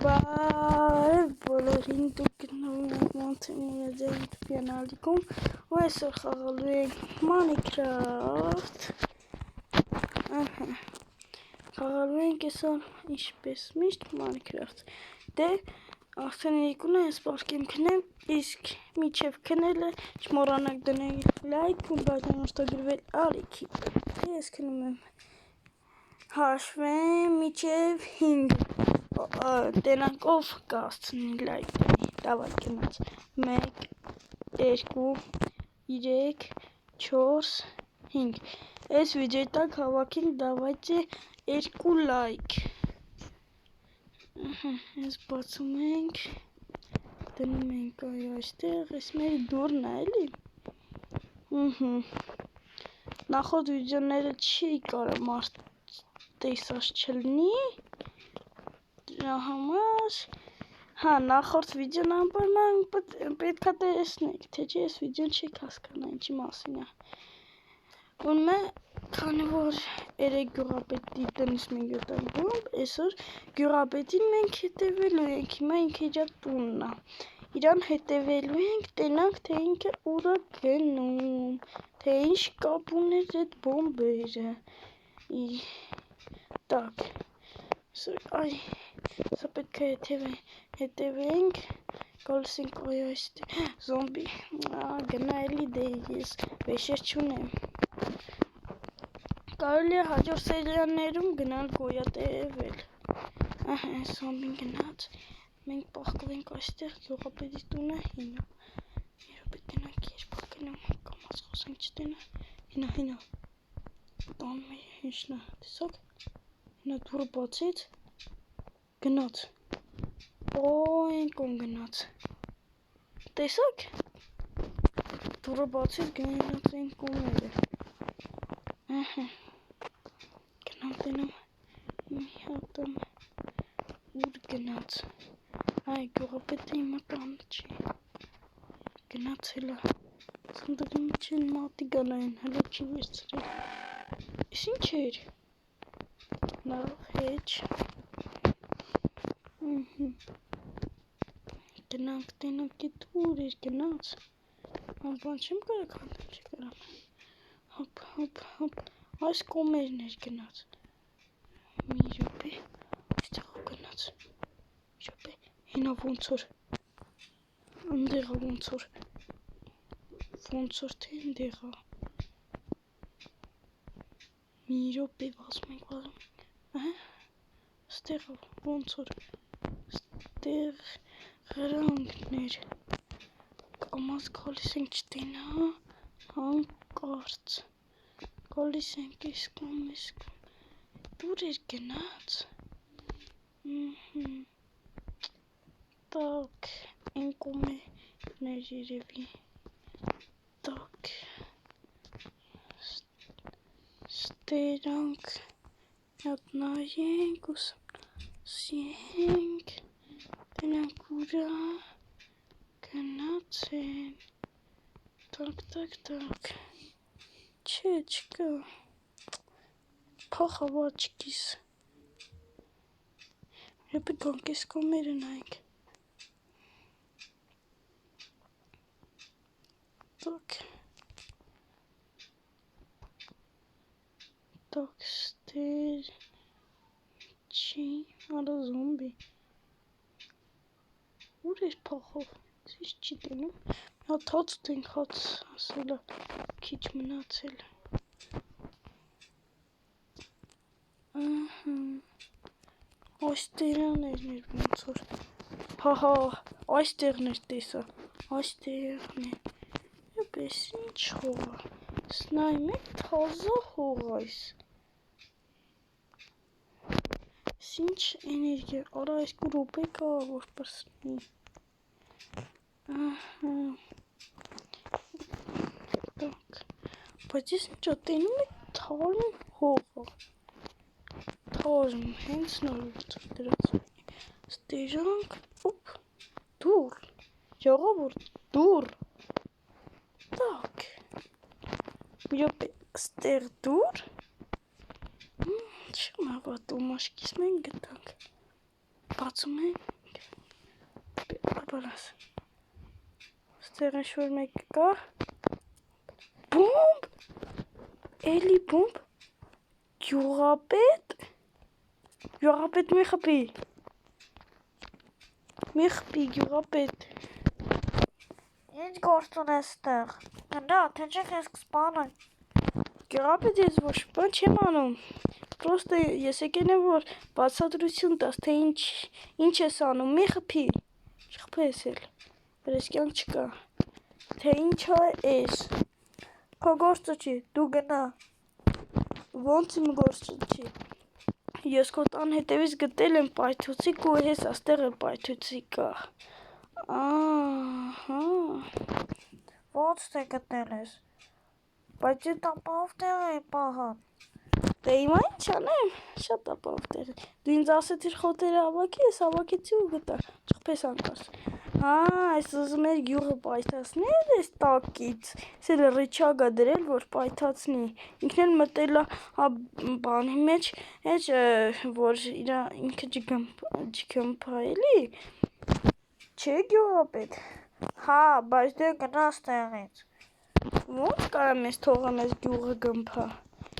Բարև բոլորին, դուք գտնվում եք Montemune կանալիկում ու այսօր խաղալու ենք Minecraft խաղալու ենք այսօր ինչպես միշտ Minecraft դե արդեն երկուն է սպարկեմ քնեմ իսկ միջև քնելը չմոռանաք դնել լայք ու բաժանորդագրվել Ալիքի ես քնում եմ հաշվեմ միջև 5 Տենանք ով կասցնի լայք դնի, դավայ գնաց, 1, 2, 3, 4, 5, այս վիդեոյի տակ հավաքենք դավայցե 2 լայք, այս բացում ենք, դնում ենք այստեղ, այս մեր դուրն է էլի, նախորդ վիդեոները չի կարա մարդ տեսած չլնի, դրա համար, նախորդ վիդեոն անպայման պետք է տեսնեք, թե չէ այս վիդեոն չեք հասկանա ինչի մասին է։ Ուրեմն է, քանի որ 3 գյուղապետի տնից մենք յոտանք բումբ, այսօր գյուղապետին մենք հետևելու ենք, հիմա ինքը իր տունն է։ Իրան հետևելու ենք, տենանք թե ինքը ուր է գնում, թե ինչ կապ ուներ այդ բոմբերը։ Так, այ Սա պետք է հետևենք, գալիս ենք այստեղ, զոմբի, գնա էլի դե ես վեշեր չունեմ, կարելի է հաջորդ սերիաներում գնալ գոյատևել, զոմբին գնաց, մենք պահկվենք այստեղ, գյուղապետի տունը հինա, երոպետ գնանք երբ գնում, կամաց խոսենք չտենա, հինա, տանում է ինչնա, տեսակ, հինա դուրը բացեց, գնաց, այն կոմ գնաց, տեսակ, դուրը բացեց գնաց այն կոմները, գնամ, մի հատամ, ուր գնաց, այ գյուղապետը հիմա տանը չի, գնաց հելա, սնդրին չեն մատի գանային, հելա չի վերցրել, ես ինչ էր, լավ հեչ, Գնանք, տենանք էդ ուր էր գնաց, բան չեմ կարա քանդեմ չի կարամ, հոպ, այս կոմերն էր գնաց, մի րոպե, այստեղով գնաց, մի րոպե, հինա ոնց որ, ընդեղա ոնց որ թե ընդեղա, մի րոպե վազում ենք, ստեղա ոնց որ, ստեղ Հրանքներ, կամաց գալիս ենք չտենա, հանկարծ, գալիս ենք ես կոմ, դուր էր գնաց, տակ, են կոմերներ երևի, տակ, ստերանք, հատ նայենք, ուսմնասենք, Տենանք ուրա, գնաց են, տակ, չէ, չկա, պախավ աչկիս, եպի գանք ես կոմերը նայենք, տակ, ստեր, չի, արա զոմբի, Ուր էր պախով, ես չի տենում, հատ հաց ուտենք, հաց ասելա, քիչ մնացել, այստերաներն էր ոնց որ, այստեղն էր տեսա, այստեղն է, պես ինչ հողա, սնայմ եք թազա հող այս, ինչ էներգիա, արա այս կու ռոպե կա, որ պրսնի, բայց ես ինչա տենում եք թարմ հողա, թարմ, հենց նորորդ դրած, ստերանք, դուր, եղավոր, դուր, տակ, մի րոպե, ստեղ դուր, չեմ հավատում, աշկիս մենք գտանք, բացում ենք, պարաս։ Ստեղ ինչ-որ մեկ կա։ Բոմբ։ Էլի բոմբ։ Գյուղապետ։ Գյուղապետ մի խփի։ Մի խփի գյուղապետ։ Ինչ գործ ունես ստեղ։ Գնա, թե չէ քեզ կսպանեն։ Գյուղապետ ես ոչ բան չեմ անում։ Պրոստը ես եկել եմ որ բացատրություն տաս, թե ինչ ես անում, մի խփի։ Չխփես էլ։ Բայց կյանք չկա։ Թե ինչ է էս։ Քո գործը չի, դու գնա։ Ոնց իմ գործը չի։ Ես քո տան հետևից գտել եմ պայթուցիկ ու հես աստեղ է պայթուցիկ կա։ Ահա։ Ոնց թե գտնել ես։ Բայց այդ ապահով տեղ է պահան։ Դե հիմա ինչ անեմ, շատ ապահով տեղ է։ Դու ինձ ասեցիր խոտերը հավաքի, ես հավաքեցի ու գտա։ Չխփես անկաս։ Այս ուզում էր գյուղը պայթացնել էս տակից։ Ես էլ ռիչագա դրել, որ պայթացնի։ Ինքն էլ մտել է բանի մեջ, որ ինքը չգմփա էլի։ Չէ գյուղապետ։ Հա, բայց դու գնաս տեղից։ Ոնց կարամ ես թողեմ ես գյուղը գմփա։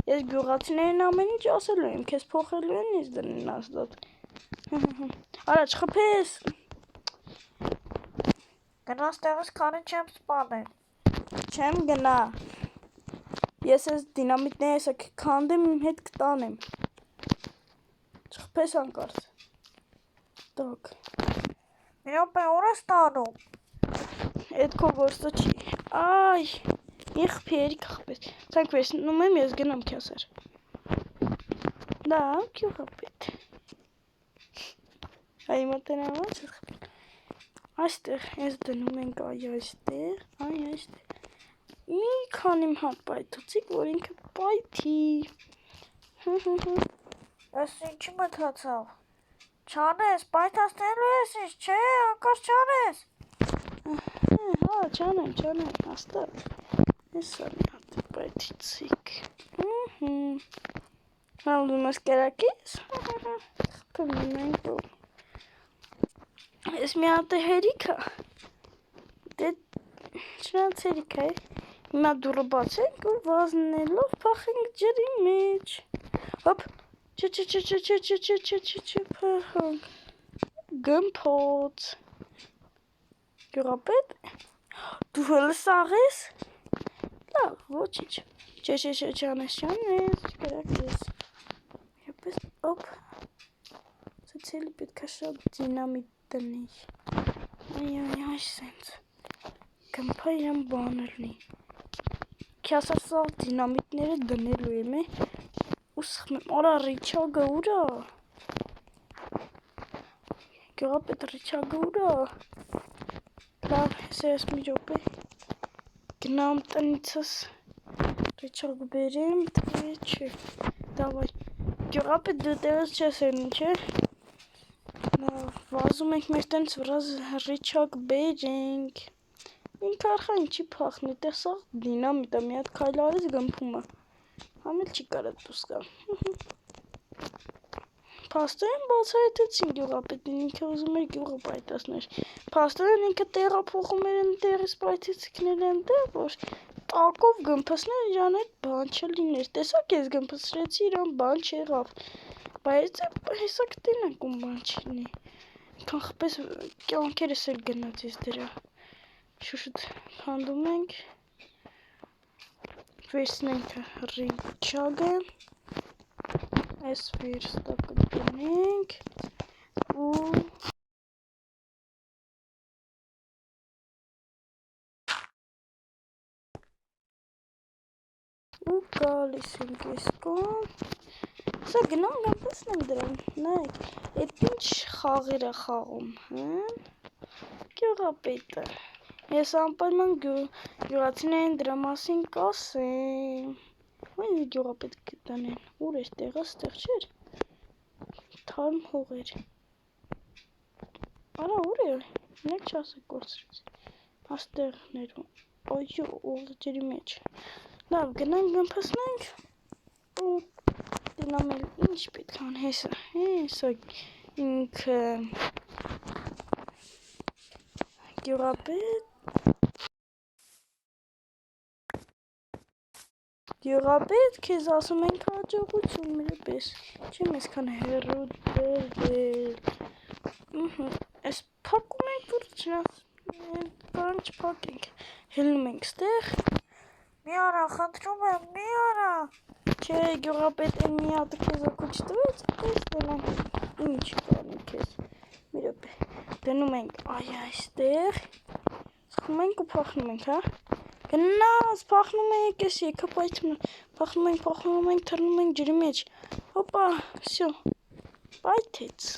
Ես գյուղացիներին ամեն ինչ ասելու եմ, քեզ փոխելու են ես դրին ասդոտ։ Արա չխփես։ Գնաս տեղից քանի չեմ սպանել։ Չեմ գնա։ Ես ես դինամիտները հեսա քանդեմ իմ հետ կտանեմ։ Չխփես անկարծ։ Տակ։ Մի րոպե ուր ես տանում։ Էդ քո գործը չի։ Այ, մի խփի երիք խփես։ Ցանկ վերցնում եմ ես գնամ քյասեր։ Դա գյուղապետ։ Այ մոտենամ ոնց խփի։ Այստեղ ես դնում ենք այստեղ, այստեղ։ Մի քանի հատ պայթուցիկ, որ ինքը պայթի։ Ես ինչի մտածավ։ Չանես, պայթացնելու ես ինչ, չէ, անկաս չանես։ Հա, չանեմ, հաստատ։ Ես մի հատ պայթուցիկ։ Հա, ուզում ես կերակես։ Խփեմ մենք ու։ Ես մի հատ հերիքա։ Դե չնայած հերիքա է։ Հիմա դուռը բացենք ու վազնելով փախենք ջրի մեջ։ Հոպ։ Չէ, փախանք։ Գմփոց։ Գյուղապետ։ Դու հələ սաղես։ Լավ, ոչինչ։ Չէ, չանես, չկերակես։ Եպես, օպ։ Ցեցելի պետք է շատ դինամիտ դնի։ Այ, սենց։ Գմփա իրան բանը լինի։ Քյասասավ դինամիտները դնելու եմ է։ Ու սխմեմ, արա ռիչագը ուրա։ Գյուղապետ ռիչագը ուրա։ Լավ, ես մի րոպե։ Գնամ տնիցս ռիչագ բերեմ, թե չէ։ Դավայ։ Գյուղապետ դու տեղից չես ելնի, չէ։ Վազում ենք մեր տնից վրա ռիչագ բերենք։ Ինքը արխա ինչի փախնի, տեղ սաղ դինամիտ է, մի հատ քայլ արես գմփում է։ Համել չի կարա դուրս գա։ Փաստորեն բացահայտեցին գյուղապետին, ինքը ուզում էր գյուղը պայթացնել։ Փաստորեն ինքը տեղափոխում էր ընդերից պայթեցիկներ ընդեղ, որ տակով գմփեցներ իրան այդ բան չլիներ։ Տեսակ ես գմփեցրեցի իրան բան չեղավ։ Բայց հեսա կտենանք ում բան չլինի։ Ինքան խպես կյանքերս էլ գնաց ես դրա։ Շուշուտ քանդում ենք։ Վերցնենք ռիչագը։ Այս վերստակը դնենք ու գալիս ենք այս կողմ։ Սա գնամ գամպեսնենք դրան, նայք, էդ ինչ խաղեր է խաղում, գյուղապետը։ Ես անպայման գյուղացիներին դրա մասին կասեմ։ Ո՞ն գյուղապետ կտանեն, ուր էր տեղը, ստեղ չէր։ Թարմ հողեր։ Արա ուր է, մեկ չասեք կործրեց։ Աստեղներում, այո, ուղղ ջրի մեջ։ Լավ, գնանք գմփսնենք ու դինամ էլ ինչ պետք ան հեսա ինքը Գյուղապետ, քեզ ասում ենք հաջողություն, մեր պես, չեմ այսքան հեռու դրվել, այս պակում ենք, որ կարանք չպակենք, հելնում ենք ստեղ, Մի արա, խնդրում եմ, մի արա։ չէ, գյուղապետ են մի հատը քեզ ակու չտվեց, այս դենանք, ինչ կարանք քեզ, մեր պես, դնում ենք այստեղ, սխում ենք ու պախնում ենք, հա, գնաց, պախնում ենք, ես եկը պայթում, պախնում ենք, թռնում ենք ջրի մեջ, հոպա, վսյո, պայթեց,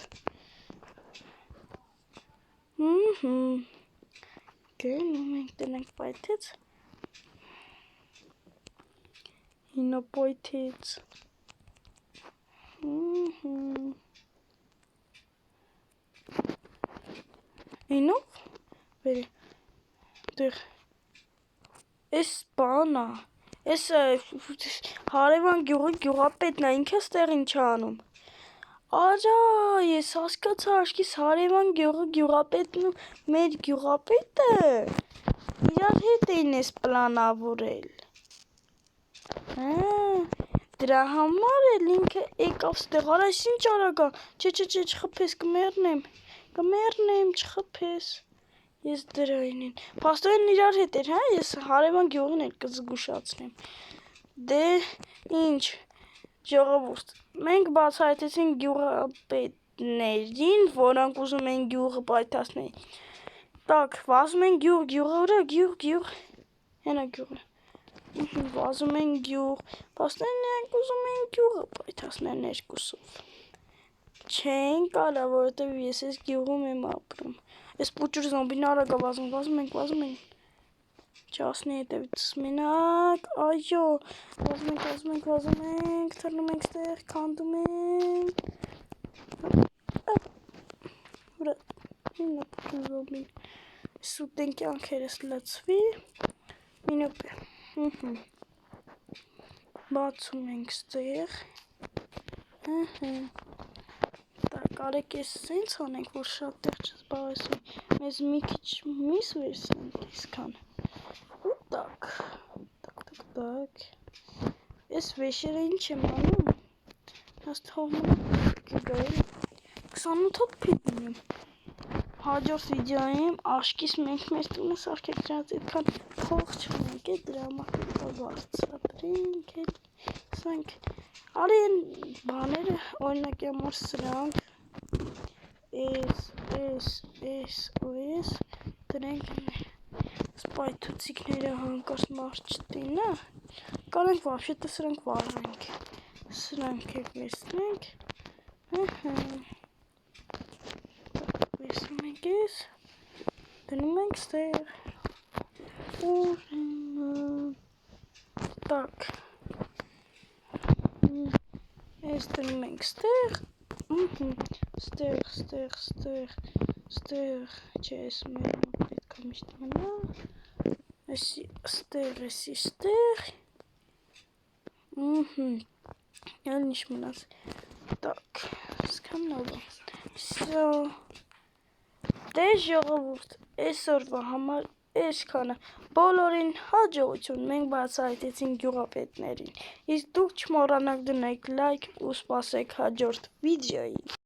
գնում ենք, դնենք պայթեց, ինո պայթեց, ինով, բերի, դեղ, Էս բանա, էս հարևան գյուղի գյուղապետն է, ինքը ստեղ ինչ անում։ Արա, ես հասկացա, աշկիս հարևան գյուղի գյուղապետն ու մեր գյուղապետը իրար հետ էին էս պլանավորել։ Դրա համար էլ ինքը եկավ ստեղ, արա, ես ինչ արագա, չէ, չխփես, կմեռնեմ, չխփես։ Ես դրայինին, պաստորեն իրար հետ էր, հա, ես հարևան գյուղին էլ կզգուշացնեմ, դե, ինչ, ժողովուրդ, մենք բացահայտեցինք գյուղապետներին, որոնք ուզում են գյուղը պայթացնել, տակ, վազում են գյուղ, հենա գյուղը, վազում են գյուղ, պաստորեն նրանք ուզում են գյուղը պայթացնել ներկուսով, չեն կարա, որովհետև ես ես գյուղում եմ ապրում, Ես պուճուր զոմբին արագա վազում ենք, չասնի հետևիցս մենակ, այո, վազում ենք, թռնում ենք ստեղ, քանդում ենք, վրա, մինա պուճուր զոմբին, սուտեն կյանքերս լծվի, մինոպե, բացում ենք ստեղ, Կարեք ես սենց անենք, որ շատ տեղ չզբաղեսում, մեզ մի քիչ միս վերսենք իսքան, ու տակ, ես վեշերը ինչ եմ անում, հաստ հողմում կգայել, 28 հոտ պիտ ունեմ, հաջորդ վիդեոյում աշկիս մենք մեր տունը սարքեք դրանց այդքան փող չունենք, դրա համար բարձրացրենք, սրանք, արի են բաները, օրինակ համար սրանք, էս, դրենք սպայթուցիկները հանկարծ մարդ չտինա, կարենք վապշետը սրանք վարվենք, սրանք եք վերցնենք, վերցնում ենք ես, դնում ենք ստեղ, տակ, ես դնում ենք ստեղ, ստեղ, չէ, ես մեր պետք է միշտ մնա, էսի ստեղ, էլ ինչ մնաց, տակ, սկամ նովա, վսյո, դե ժողովուրդ, այսօրվա համար այսքանը, բոլորին հաջողություն, մենք բացահայտեցինք գյուղապետներին, իսկ դուք չմոռանաք դնեք լայք ու սպասեք հաջորդ վիդեոյին։